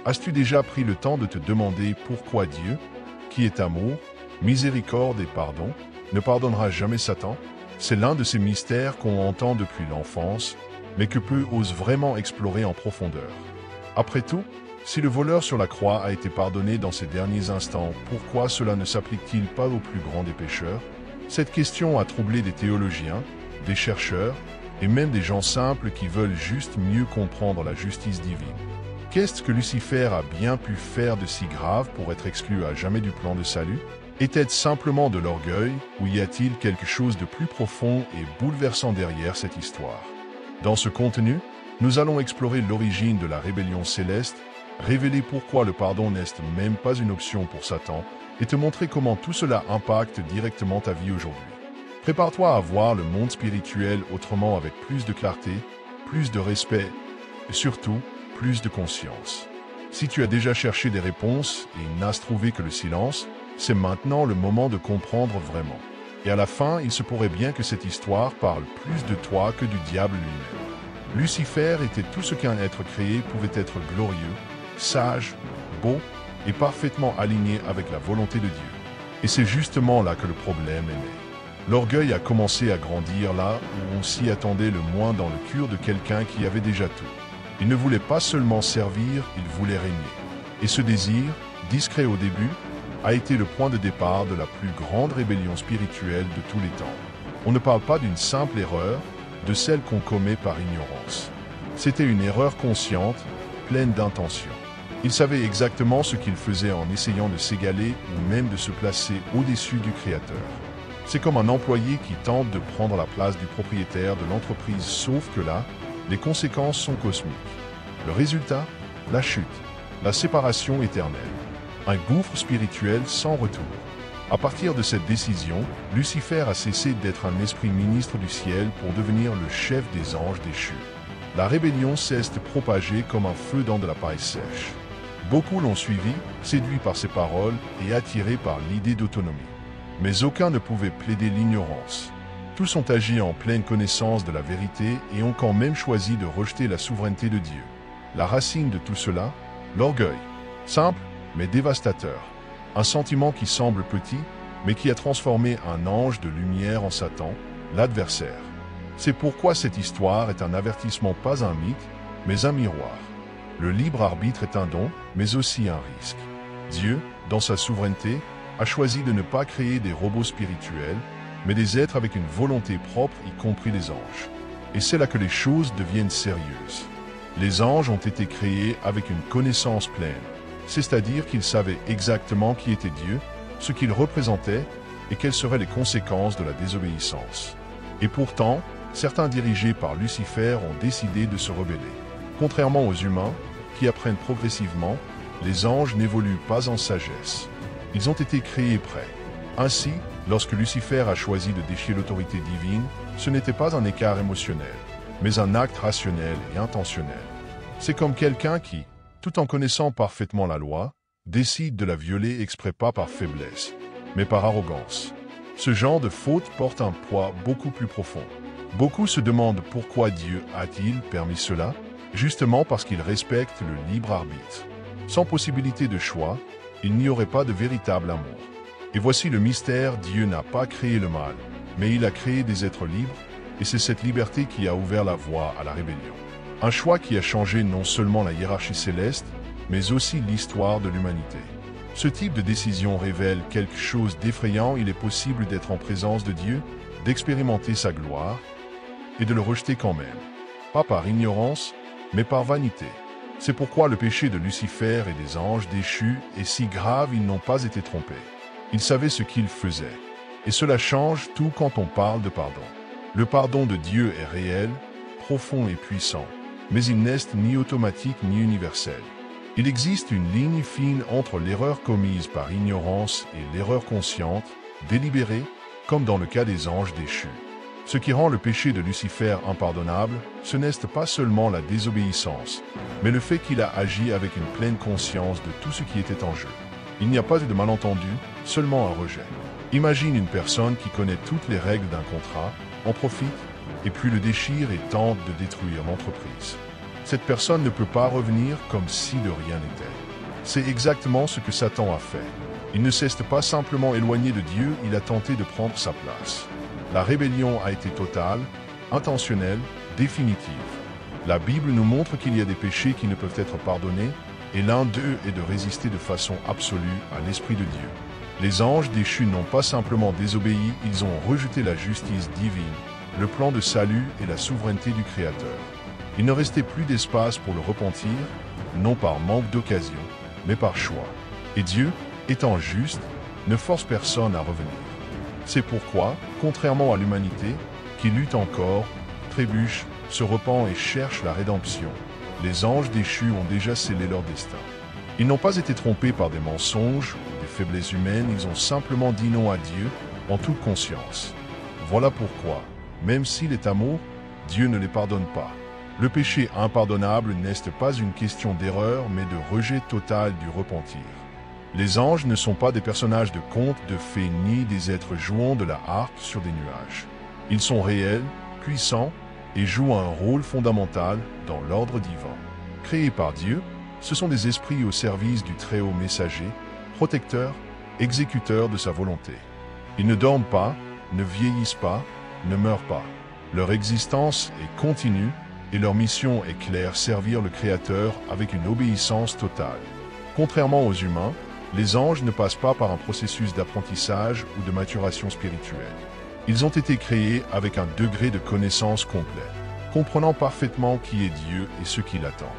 As-tu déjà pris le temps de te demander pourquoi Dieu, qui est amour, miséricorde et pardon, ne pardonnera jamais Satan? C'est l'un de ces mystères qu'on entend depuis l'enfance, mais que peu osent vraiment explorer en profondeur. Après tout, si le voleur sur la croix a été pardonné dans ces derniers instants, pourquoi cela ne s'applique-t-il pas au plus grand des pécheurs? Cette question a troublé des théologiens, des chercheurs, et même des gens simples qui veulent juste mieux comprendre la justice divine. Qu'est-ce que Lucifer a bien pu faire de si grave pour être exclu à jamais du plan de salut? Était-ce simplement de l'orgueil, ou y a-t-il quelque chose de plus profond et bouleversant derrière cette histoire? Dans ce contenu, nous allons explorer l'origine de la rébellion céleste, révéler pourquoi le pardon n'est même pas une option pour Satan, et te montrer comment tout cela impacte directement ta vie aujourd'hui. Prépare-toi à voir le monde spirituel autrement avec plus de clarté, plus de respect, et surtout, plus de conscience. Si tu as déjà cherché des réponses et n'as trouvé que le silence, c'est maintenant le moment de comprendre vraiment. Et à la fin, il se pourrait bien que cette histoire parle plus de toi que du diable lui-même. Lucifer était tout ce qu'un être créé pouvait être glorieux, sage, beau et parfaitement aligné avec la volonté de Dieu. Et c'est justement là que le problème est né. L'orgueil a commencé à grandir là où on s'y attendait le moins dans le cœur de quelqu'un qui avait déjà tout. Il ne voulait pas seulement servir, il voulait régner. Et ce désir, discret au début, a été le point de départ de la plus grande rébellion spirituelle de tous les temps. On ne parle pas d'une simple erreur, de celle qu'on commet par ignorance. C'était une erreur consciente, pleine d'intention. Il savait exactement ce qu'il faisait en essayant de s'égaler ou même de se placer au-dessus du Créateur. C'est comme un employé qui tente de prendre la place du propriétaire de l'entreprise, sauf que là, les conséquences sont cosmiques. Le résultat, la chute, la séparation éternelle. Un gouffre spirituel sans retour. À partir de cette décision, Lucifer a cessé d'être un esprit ministre du ciel pour devenir le chef des anges déchus. La rébellion s'est propagée comme un feu dans de la paille sèche. Beaucoup l'ont suivi, séduits par ses paroles et attirés par l'idée d'autonomie. Mais aucun ne pouvait plaider l'ignorance. Tous ont agi en pleine connaissance de la vérité et ont quand même choisi de rejeter la souveraineté de Dieu. La racine de tout cela, l'orgueil. Simple, mais dévastateur. Un sentiment qui semble petit, mais qui a transformé un ange de lumière en Satan, l'adversaire. C'est pourquoi cette histoire est un avertissement, pas un mythe, mais un miroir. Le libre arbitre est un don, mais aussi un risque. Dieu, dans sa souveraineté, a choisi de ne pas créer des robots spirituels, mais des êtres avec une volonté propre, y compris les anges. Et c'est là que les choses deviennent sérieuses. Les anges ont été créés avec une connaissance pleine, c'est-à-dire qu'ils savaient exactement qui était Dieu, ce qu'il représentait et quelles seraient les conséquences de la désobéissance. Et pourtant, certains dirigés par Lucifer ont décidé de se rebeller. Contrairement aux humains, qui apprennent progressivement, les anges n'évoluent pas en sagesse. Ils ont été créés prêts. Ainsi, lorsque Lucifer a choisi de défier l'autorité divine, ce n'était pas un écart émotionnel, mais un acte rationnel et intentionnel. C'est comme quelqu'un qui, tout en connaissant parfaitement la loi, décide de la violer exprès, pas par faiblesse, mais par arrogance. Ce genre de faute porte un poids beaucoup plus profond. Beaucoup se demandent pourquoi Dieu a-t-il permis cela, justement parce qu'il respecte le libre arbitre. Sans possibilité de choix, il n'y aurait pas de véritable amour. Et voici le mystère, Dieu n'a pas créé le mal, mais il a créé des êtres libres, et c'est cette liberté qui a ouvert la voie à la rébellion. Un choix qui a changé non seulement la hiérarchie céleste, mais aussi l'histoire de l'humanité. Ce type de décision révèle quelque chose d'effrayant. Il est possible d'être en présence de Dieu, d'expérimenter sa gloire, et de le rejeter quand même. Pas par ignorance, mais par vanité. C'est pourquoi le péché de Lucifer et des anges déchus est si grave. Ils n'ont pas été trompés. Ils savaient ce qu'ils faisaient. Et cela change tout quand on parle de pardon. Le pardon de Dieu est réel, profond et puissant, mais il n'est ni automatique ni universel. Il existe une ligne fine entre l'erreur commise par ignorance et l'erreur consciente, délibérée, comme dans le cas des anges déchus. Ce qui rend le péché de Lucifer impardonnable, ce n'est pas seulement la désobéissance, mais le fait qu'il a agi avec une pleine conscience de tout ce qui était en jeu. Il n'y a pas eu de malentendu, seulement un rejet. Imagine une personne qui connaît toutes les règles d'un contrat, en profite, et puis le déchire et tente de détruire l'entreprise. cette personne ne peut pas revenir comme si de rien n'était. C'est exactement ce que Satan a fait. Il ne s'est pas simplement éloigné de Dieu, il a tenté de prendre sa place. La rébellion a été totale, intentionnelle, définitive. La Bible nous montre qu'il y a des péchés qui ne peuvent être pardonnés, et l'un d'eux est de résister de façon absolue à l'Esprit de Dieu. Les anges déchus n'ont pas simplement désobéi, ils ont rejeté la justice divine, le plan de salut et la souveraineté du Créateur. Il ne restait plus d'espace pour le repentir, non par manque d'occasion, mais par choix. Et Dieu, étant juste, ne force personne à revenir. C'est pourquoi, contrairement à l'humanité, qui lutte encore, trébuche, se repent et cherche la rédemption, les anges déchus ont déjà scellé leur destin. Ils n'ont pas été trompés par des mensonges ou des faiblesses humaines, ils ont simplement dit non à Dieu en toute conscience. Voilà pourquoi, même s'il est amour, Dieu ne les pardonne pas. Le péché impardonnable n'est pas une question d'erreur, mais de rejet total du repentir. Les anges ne sont pas des personnages de contes, de fées, ni des êtres jouant de la harpe sur des nuages. Ils sont réels, puissants, et jouent un rôle fondamental dans l'ordre divin. Créés par Dieu, ce sont des esprits au service du Très-Haut Messager, protecteurs, exécuteurs de sa volonté. Ils ne dorment pas, ne vieillissent pas, ne meurent pas. Leur existence est continue et leur mission est claire, servir le Créateur avec une obéissance totale. Contrairement aux humains, les anges ne passent pas par un processus d'apprentissage ou de maturation spirituelle. Ils ont été créés avec un degré de connaissance complet, comprenant parfaitement qui est Dieu et ce qui l'attend.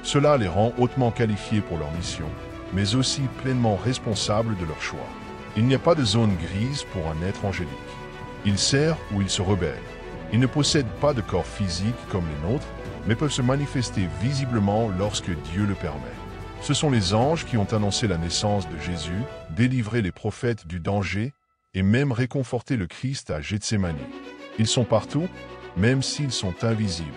Cela les rend hautement qualifiés pour leur mission, mais aussi pleinement responsables de leur choix. Il n'y a pas de zone grise pour un être angélique. Il sert ou il se rebelle. Ils ne possèdent pas de corps physique comme les nôtres, mais peuvent se manifester visiblement lorsque Dieu le permet. Ce sont les anges qui ont annoncé la naissance de Jésus, délivré les prophètes du danger et même réconforté le Christ à Gethsémani. Ils sont partout, même s'ils sont invisibles.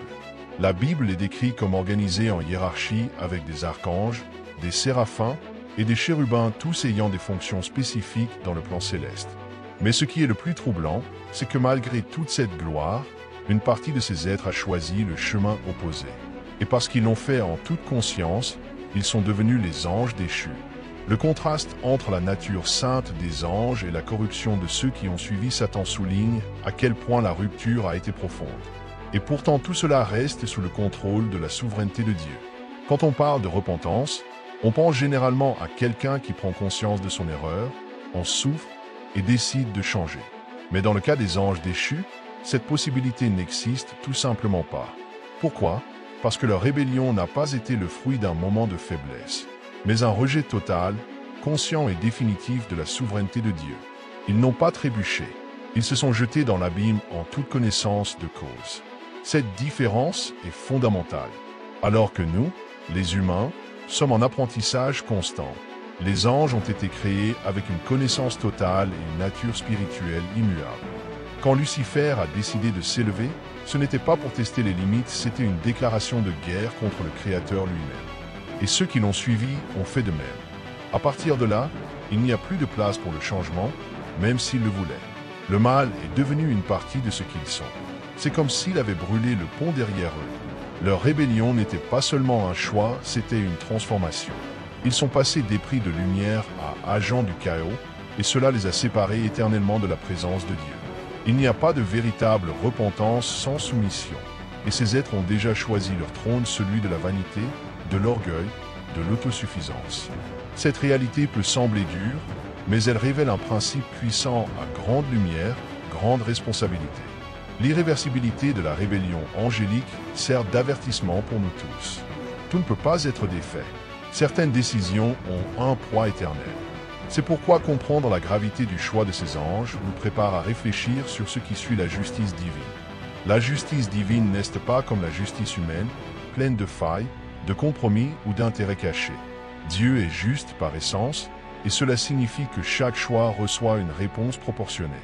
La Bible les décrit comme organisés en hiérarchie avec des archanges, des séraphins et des chérubins, tous ayant des fonctions spécifiques dans le plan céleste. Mais ce qui est le plus troublant, c'est que malgré toute cette gloire, une partie de ces êtres a choisi le chemin opposé. Et parce qu'ils l'ont fait en toute conscience, ils sont devenus les anges déchus. Le contraste entre la nature sainte des anges et la corruption de ceux qui ont suivi Satan souligne à quel point la rupture a été profonde. Et pourtant tout cela reste sous le contrôle de la souveraineté de Dieu. Quand on parle de repentance, on pense généralement à quelqu'un qui prend conscience de son erreur, en souffre et décide de changer. Mais dans le cas des anges déchus, cette possibilité n'existe tout simplement pas. Pourquoi ? Parce que leur rébellion n'a pas été le fruit d'un moment de faiblesse, mais un rejet total, conscient et définitif de la souveraineté de Dieu. Ils n'ont pas trébuché, ils se sont jetés dans l'abîme en toute connaissance de cause. Cette différence est fondamentale. Alors que nous, les humains, sommes en apprentissage constant. Les anges ont été créés avec une connaissance totale et une nature spirituelle immuable. Quand Lucifer a décidé de s'élever, ce n'était pas pour tester les limites, c'était une déclaration de guerre contre le Créateur lui-même. Et ceux qui l'ont suivi ont fait de même. À partir de là, il n'y a plus de place pour le changement, même s'ils le voulaient. Le mal est devenu une partie de ce qu'ils sont. C'est comme s'il avait brûlé le pont derrière eux. Leur rébellion n'était pas seulement un choix, c'était une transformation. Ils sont passés d'épris de lumière à agents du chaos, et cela les a séparés éternellement de la présence de Dieu. Il n'y a pas de véritable repentance sans soumission, et ces êtres ont déjà choisi leur trône, celui de la vanité, de l'orgueil, de l'autosuffisance. Cette réalité peut sembler dure, mais elle révèle un principe puissant à grande lumière, grande responsabilité. L'irréversibilité de la rébellion angélique sert d'avertissement pour nous tous. Tout ne peut pas être défait. Certaines décisions ont un poids éternel. C'est pourquoi comprendre la gravité du choix de ces anges nous prépare à réfléchir sur ce qui suit la justice divine. La justice divine n'est pas comme la justice humaine, pleine de failles, de compromis ou d'intérêts cachés. Dieu est juste par essence, et cela signifie que chaque choix reçoit une réponse proportionnée.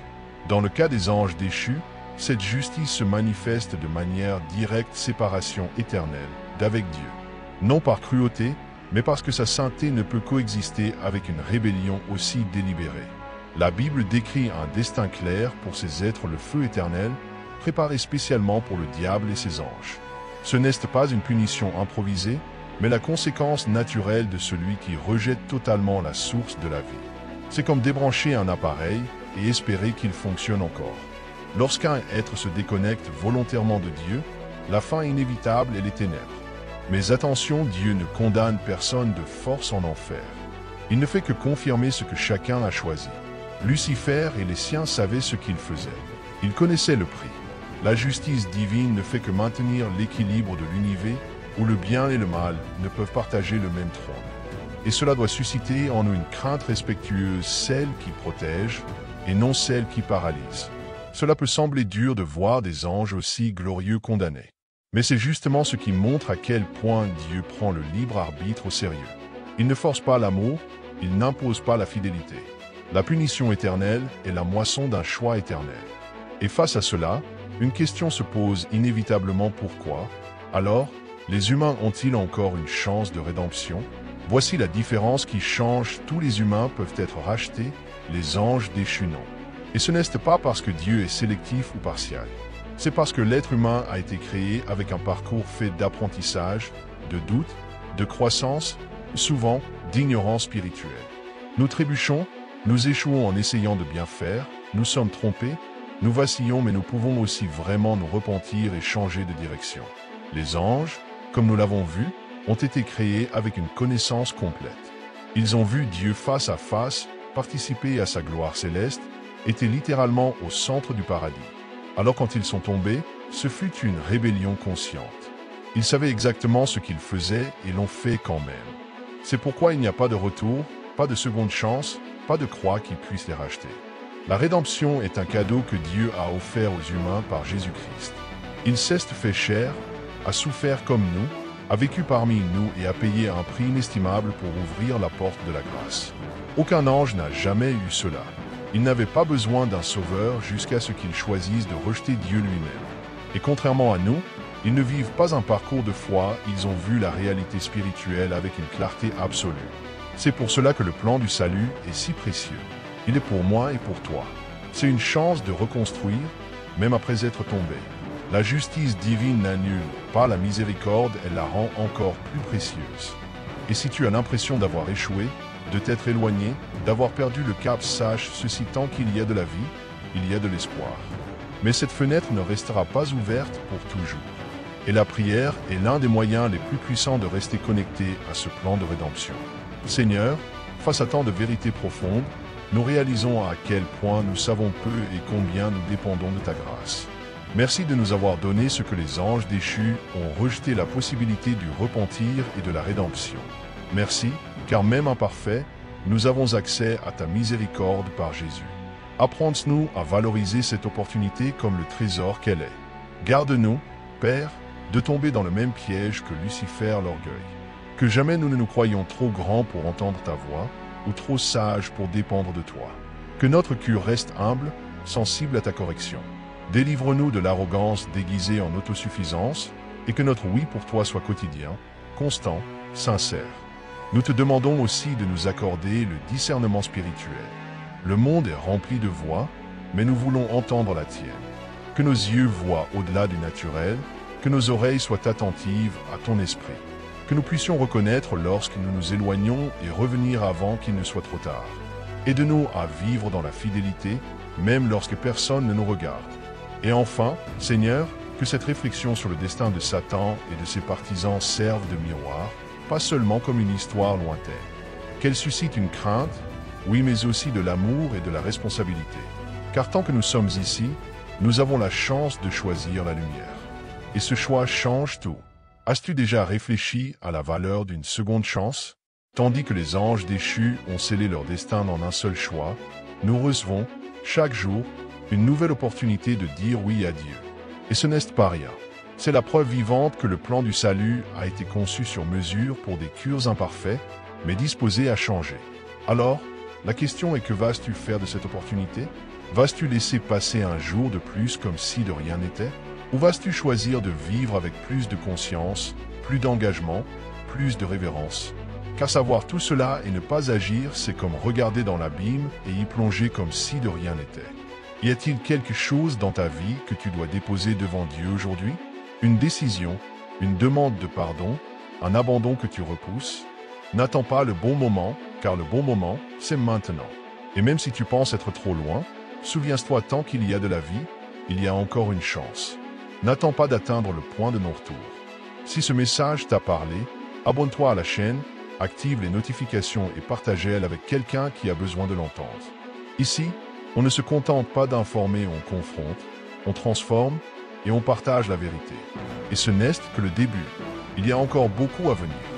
Dans le cas des anges déchus, cette justice se manifeste de manière directe, séparation éternelle d'avec Dieu. Non par cruauté, mais parce que sa sainteté ne peut coexister avec une rébellion aussi délibérée. La Bible décrit un destin clair pour ces êtres, le feu éternel, préparé spécialement pour le diable et ses anges. Ce n'est pas une punition improvisée, mais la conséquence naturelle de celui qui rejette totalement la source de la vie. C'est comme débrancher un appareil et espérer qu'il fonctionne encore. Lorsqu'un être se déconnecte volontairement de Dieu, la fin inévitable est les ténèbres. Mais attention, Dieu ne condamne personne de force en enfer. Il ne fait que confirmer ce que chacun a choisi. Lucifer et les siens savaient ce qu'ils faisaient. Ils connaissaient le prix. La justice divine ne fait que maintenir l'équilibre de l'univers où le bien et le mal ne peuvent partager le même trône. Et cela doit susciter en nous une crainte respectueuse, celle qui protège et non celle qui paralyse. Cela peut sembler dur de voir des anges aussi glorieux condamnés. Mais c'est justement ce qui montre à quel point Dieu prend le libre arbitre au sérieux. Il ne force pas l'amour, il n'impose pas la fidélité. La punition éternelle est la moisson d'un choix éternel. Et face à cela, une question se pose inévitablement: pourquoi? Alors, les humains ont-ils encore une chance de rédemption? Voici la différence qui change: tous les humains peuvent être rachetés, les anges déchus non. Et ce n'est pas parce que Dieu est sélectif ou partial. C'est parce que l'être humain a été créé avec un parcours fait d'apprentissage, de doute, de croissance, souvent d'ignorance spirituelle. Nous trébuchons, nous échouons en essayant de bien faire, nous sommes trompés, nous vacillons, mais nous pouvons aussi vraiment nous repentir et changer de direction. Les anges, comme nous l'avons vu, ont été créés avec une connaissance complète. Ils ont vu Dieu face à face, participer à sa gloire céleste, étaient littéralement au centre du paradis. Alors quand ils sont tombés, ce fut une rébellion consciente. Ils savaient exactement ce qu'ils faisaient et l'ont fait quand même. C'est pourquoi il n'y a pas de retour, pas de seconde chance, pas de croix qui puisse les racheter. La rédemption est un cadeau que Dieu a offert aux humains par Jésus-Christ. Il s'est fait chair, a souffert comme nous, a vécu parmi nous et a payé un prix inestimable pour ouvrir la porte de la grâce. Aucun ange n'a jamais eu cela. Il n'avait pas besoin d'un sauveur jusqu'à ce qu'ils choisissent de rejeter Dieu lui-même. Et contrairement à nous, ils ne vivent pas un parcours de foi, ils ont vu la réalité spirituelle avec une clarté absolue. C'est pour cela que le plan du salut est si précieux. Il est pour moi et pour toi. C'est une chance de reconstruire, même après être tombé. La justice divine n'annule pas la miséricorde, elle la rend encore plus précieuse. Et si tu as l'impression d'avoir échoué, de t'être éloigné, d'avoir perdu le cap, sache ceci: tant qu'il y a de la vie, il y a de l'espoir. Mais cette fenêtre ne restera pas ouverte pour toujours. Et la prière est l'un des moyens les plus puissants de rester connecté à ce plan de rédemption. Seigneur, face à tant de vérités profondes, nous réalisons à quel point nous savons peu et combien nous dépendons de ta grâce. Merci de nous avoir donné ce que les anges déchus ont rejeté, la possibilité du repentir et de la rédemption. Merci, car même imparfaits, nous avons accès à ta miséricorde par Jésus. Apprends-nous à valoriser cette opportunité comme le trésor qu'elle est. Garde-nous, Père, de tomber dans le même piège que Lucifer, l'orgueil. Que jamais nous ne nous croyions trop grands pour entendre ta voix, ou trop sages pour dépendre de toi. Que notre cœur reste humble, sensible à ta correction. Délivre-nous de l'arrogance déguisée en autosuffisance, et que notre oui pour toi soit quotidien, constant, sincère. Nous te demandons aussi de nous accorder le discernement spirituel. Le monde est rempli de voix, mais nous voulons entendre la tienne. Que nos yeux voient au-delà du naturel, que nos oreilles soient attentives à ton esprit. Que nous puissions reconnaître lorsque nous nous éloignons et revenir avant qu'il ne soit trop tard. Aide-nous à vivre dans la fidélité, même lorsque personne ne nous regarde. Et enfin, Seigneur, que cette réflexion sur le destin de Satan et de ses partisans serve de miroir, pas seulement comme une histoire lointaine. Qu'elle suscite une crainte, oui, mais aussi de l'amour et de la responsabilité. Car tant que nous sommes ici, nous avons la chance de choisir la lumière. Et ce choix change tout. As-tu déjà réfléchi à la valeur d'une seconde chance? Tandis que les anges déchus ont scellé leur destin dans un seul choix, nous recevons, chaque jour, une nouvelle opportunité de dire oui à Dieu. Et ce n'est pas rien. C'est la preuve vivante que le plan du salut a été conçu sur mesure pour des cœurs imparfaits, mais disposés à changer. Alors, la question est: que vas-tu faire de cette opportunité? Vas-tu laisser passer un jour de plus comme si de rien n'était? Ou vas-tu choisir de vivre avec plus de conscience, plus d'engagement, plus de révérence? Car savoir tout cela et ne pas agir, c'est comme regarder dans l'abîme et y plonger comme si de rien n'était. Y a-t-il quelque chose dans ta vie que tu dois déposer devant Dieu aujourd'hui? Une décision, une demande de pardon, un abandon que tu repousses. N'attends pas le bon moment, car le bon moment, c'est maintenant. Et même si tu penses être trop loin, souviens-toi tant qu'il y a de la vie, il y a encore une chance. N'attends pas d'atteindre le point de non-retour. Si ce message t'a parlé, abonne-toi à la chaîne, active les notifications et partage-le avec quelqu'un qui a besoin de l'entendre. Ici, on ne se contente pas d'informer, on confronte, on transforme et on partage la vérité. Et ce n'est que le début. Il y a encore beaucoup à venir.